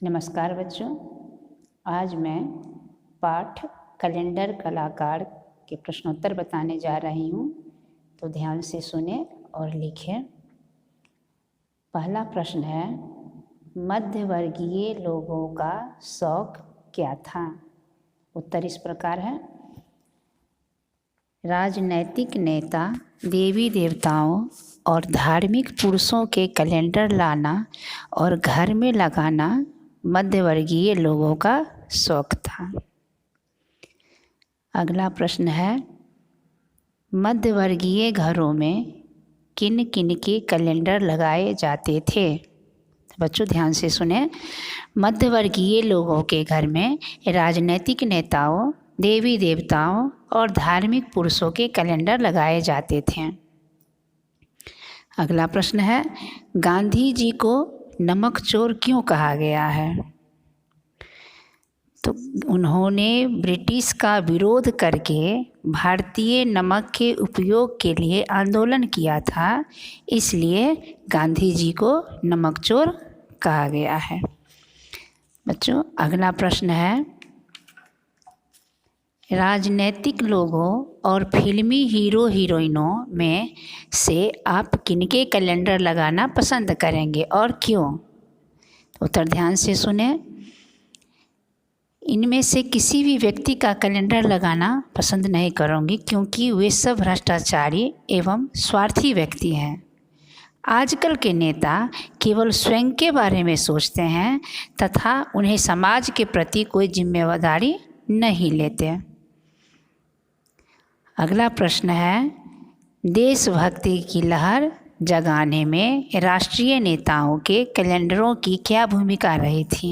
नमस्कार बच्चों, आज मैं पाठ कैलेंडर कलाकार के प्रश्नोत्तर बताने जा रही हूँ, तो ध्यान से सुने और लिखें। पहला प्रश्न है, मध्यवर्गीय लोगों का शौक क्या था? उत्तर इस प्रकार है। राजनैतिक नेता, देवी देवताओं और धार्मिक पुरुषों के कैलेंडर लाना और घर में लगाना मध्यवर्गीय लोगों का शौक था। अगला प्रश्न है, मध्यवर्गीय घरों में किन किन के कैलेंडर लगाए जाते थे? बच्चों ध्यान से सुने। मध्यवर्गीय लोगों के घर में राजनैतिक नेताओं, देवी देवताओं और धार्मिक पुरुषों के कैलेंडर लगाए जाते थे। अगला प्रश्न है, गांधी जी को नमक चोर क्यों कहा गया है? तो उन्होंने ब्रिटिश का विरोध करके भारतीय नमक के उपयोग के लिए आंदोलन किया था, इसलिए गांधी जी को नमक चोर कहा गया है। बच्चों अगला प्रश्न है, राजनीतिक लोगों और फिल्मी हीरो हीरोइनों में से आप किनके कैलेंडर लगाना पसंद करेंगे और क्यों? उत्तर ध्यान से सुने। इनमें से किसी भी व्यक्ति का कैलेंडर लगाना पसंद नहीं करूँगी, क्योंकि वे सब भ्रष्टाचारी एवं स्वार्थी व्यक्ति हैं। आजकल के नेता केवल स्वयं के बारे में सोचते हैं तथा उन्हें समाज के प्रति कोई जिम्मेदारी नहीं लेते। अगला प्रश्न है, देशभक्ति की लहर जगाने में राष्ट्रीय नेताओं के कैलेंडरों की क्या भूमिका रही थी?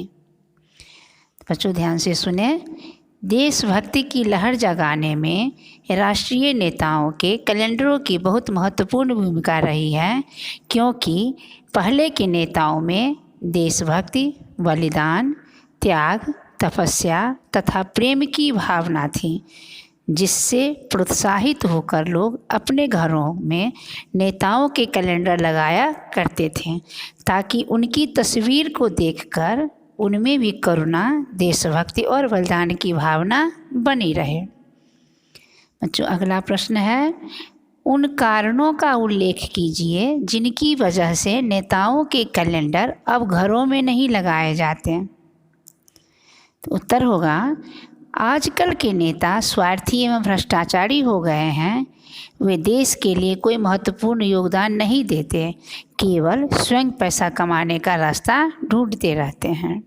बच्चों ध्यान से सुने। देशभक्ति की लहर जगाने में राष्ट्रीय नेताओं के कैलेंडरों की बहुत महत्वपूर्ण भूमिका रही है, क्योंकि पहले के नेताओं में देशभक्ति, बलिदान, त्याग, तपस्या तथा प्रेम की भावना थी, जिससे प्रोत्साहित होकर लोग अपने घरों में नेताओं के कैलेंडर लगाया करते थे, ताकि उनकी तस्वीर को देखकर उनमें भी करुणा, देशभक्ति और बलिदान की भावना बनी रहे। बच्चों अगला प्रश्न है, उन कारणों का उल्लेख कीजिए जिनकी वजह से नेताओं के कैलेंडर अब घरों में नहीं लगाए जाते। तो उत्तर होगा, आजकल के नेता स्वार्थी एवं भ्रष्टाचारी हो गए हैं। वे देश के लिए कोई महत्वपूर्ण योगदान नहीं देते, केवल स्वयं पैसा कमाने का रास्ता ढूंढते रहते हैं।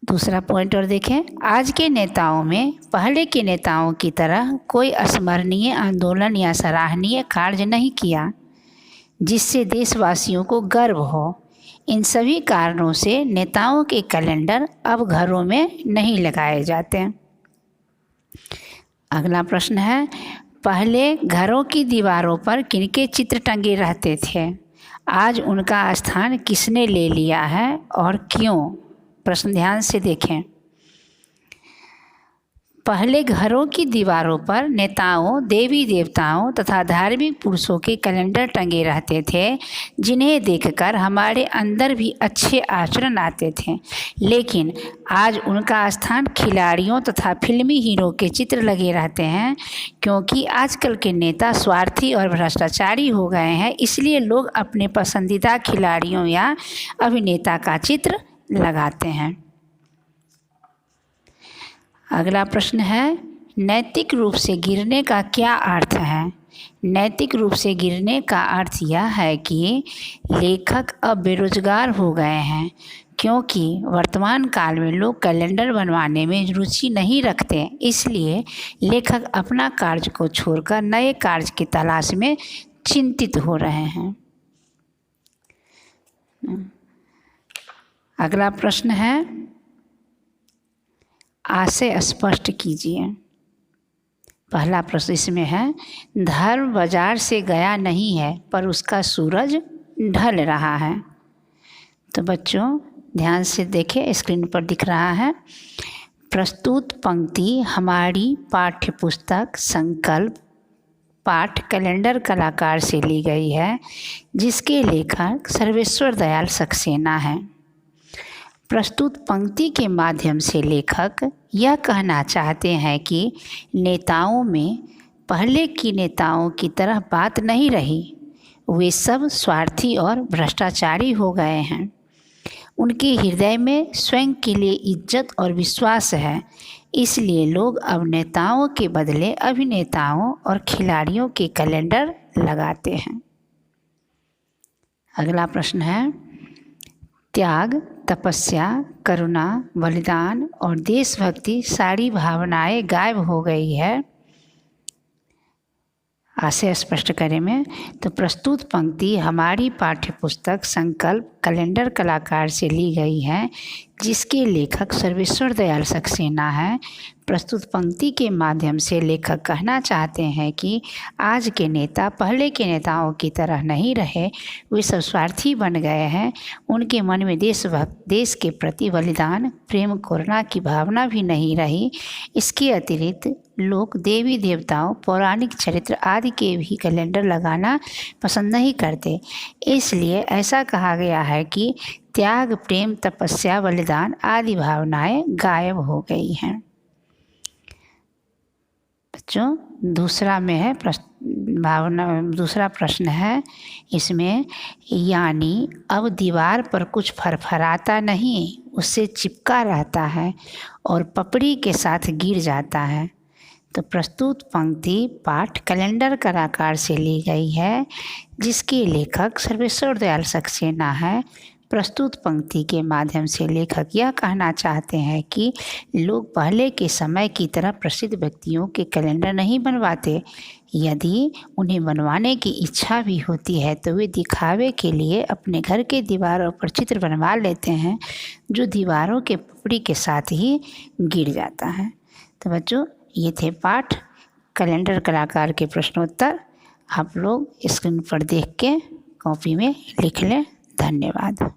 दूसरा पॉइंट और देखें, आज के नेताओं में पहले के नेताओं की तरह कोई अस्मरणीय आंदोलन या सराहनीय कार्य नहीं किया, जिससे देशवासियों को गर्व हो। इन सभी कारणों से नेताओं के कैलेंडर अब घरों में नहीं लगाए जाते। अगला प्रश्न है, पहले घरों की दीवारों पर किनके चित्र टंगे रहते थे? आज उनका स्थान किसने ले लिया है और क्यों? प्रश्न ध्यान से देखें। पहले घरों की दीवारों पर नेताओं, देवी देवताओं तथा धार्मिक पुरुषों के कैलेंडर टंगे रहते थे, जिन्हें देखकर हमारे अंदर भी अच्छे आचरण आते थे। लेकिन आज उनका स्थान खिलाड़ियों तथा फिल्मी हीरो के चित्र लगे रहते हैं, क्योंकि आजकल के नेता स्वार्थी और भ्रष्टाचारी हो गए हैं, इसलिए लोग अपने पसंदीदा खिलाड़ियों या अभिनेता का चित्र लगाते हैं। अगला प्रश्न है, नैतिक रूप से गिरने का क्या अर्थ है? नैतिक रूप से गिरने का अर्थ यह है कि लेखक अब बेरोजगार हो गए हैं, क्योंकि वर्तमान काल में लोग कैलेंडर बनवाने में रुचि नहीं रखते, इसलिए लेखक अपना कार्य को छोड़कर नए कार्य की तलाश में चिंतित हो रहे हैं। अगला प्रश्न है, आशय स्पष्ट कीजिए। पहला प्रश्न इसमें है, धर्म बाजार से गया नहीं है, पर उसका सूरज ढल रहा है। तो बच्चों ध्यान से देखें, स्क्रीन पर दिख रहा है। प्रस्तुत पंक्ति हमारी पाठ्य पुस्तक संकल्प पाठ कैलेंडर कलाकार से ली गई है, जिसके लेखक सर्वेश्वर दयाल सक्सेना हैं। प्रस्तुत पंक्ति के माध्यम से लेखक यह कहना चाहते हैं कि नेताओं में पहले की नेताओं की तरह बात नहीं रही। वे सब स्वार्थी और भ्रष्टाचारी हो गए हैं। उनके हृदय में स्वयं के लिए इज्जत और विश्वास है, इसलिए लोग अब नेताओं के बदले अभिनेताओं और खिलाड़ियों के कैलेंडर लगाते हैं। अगला प्रश्न है, त्याग, तपस्या, करुणा, बलिदान और देशभक्ति सारी भावनाएं गायब हो गई है, आशय स्पष्ट करें में। तो प्रस्तुत पंक्ति हमारी पाठ्यपुस्तक संकल्प कैलेंडर कलाकार से ली गई है, जिसके लेखक सर्वेश्वर दयाल सक्सेना हैं। प्रस्तुत पंक्ति के माध्यम से लेखक कहना चाहते हैं कि आज के नेता पहले के नेताओं की तरह नहीं रहे, वे सब स्वार्थी बन गए हैं। उनके मन में देश के प्रति बलिदान, प्रेम, करुणा की भावना भी नहीं रही। इसके अतिरिक्त लोग देवी देवताओं, पौराणिक चरित्र आदि के भी कैलेंडर लगाना पसंद नहीं करते। इसलिए ऐसा कहा गया है कि त्याग, प्रेम, तपस्या, बलिदान आदि भावनाएं गायब हो गई हैं। बच्चों, दूसरा प्रश्न है इसमें, यानी अब दीवार पर कुछ फरफराता नहीं, उससे चिपका रहता है और पपड़ी के साथ गिर जाता है। तो प्रस्तुत पंक्ति पाठ कैलेंडर कलाकार से ली गई है, जिसके लेखक सर्वेश्वर दयाल सक्सेना है। प्रस्तुत पंक्ति के माध्यम से लेखक यह कहना चाहते हैं कि लोग पहले के समय की तरह प्रसिद्ध व्यक्तियों के कैलेंडर नहीं बनवाते। यदि उन्हें बनवाने की इच्छा भी होती है तो वे दिखावे के लिए अपने घर के दीवारों पर चित्र बनवा लेते हैं, जो दीवारों के पपड़ी के साथ ही गिर जाता है। तो बच्चों, ये थे पाठ कैलेंडर कलाकार के प्रश्नोत्तर। आप लोग स्क्रीन पर देख के कॉपी में लिख लें। धन्यवाद।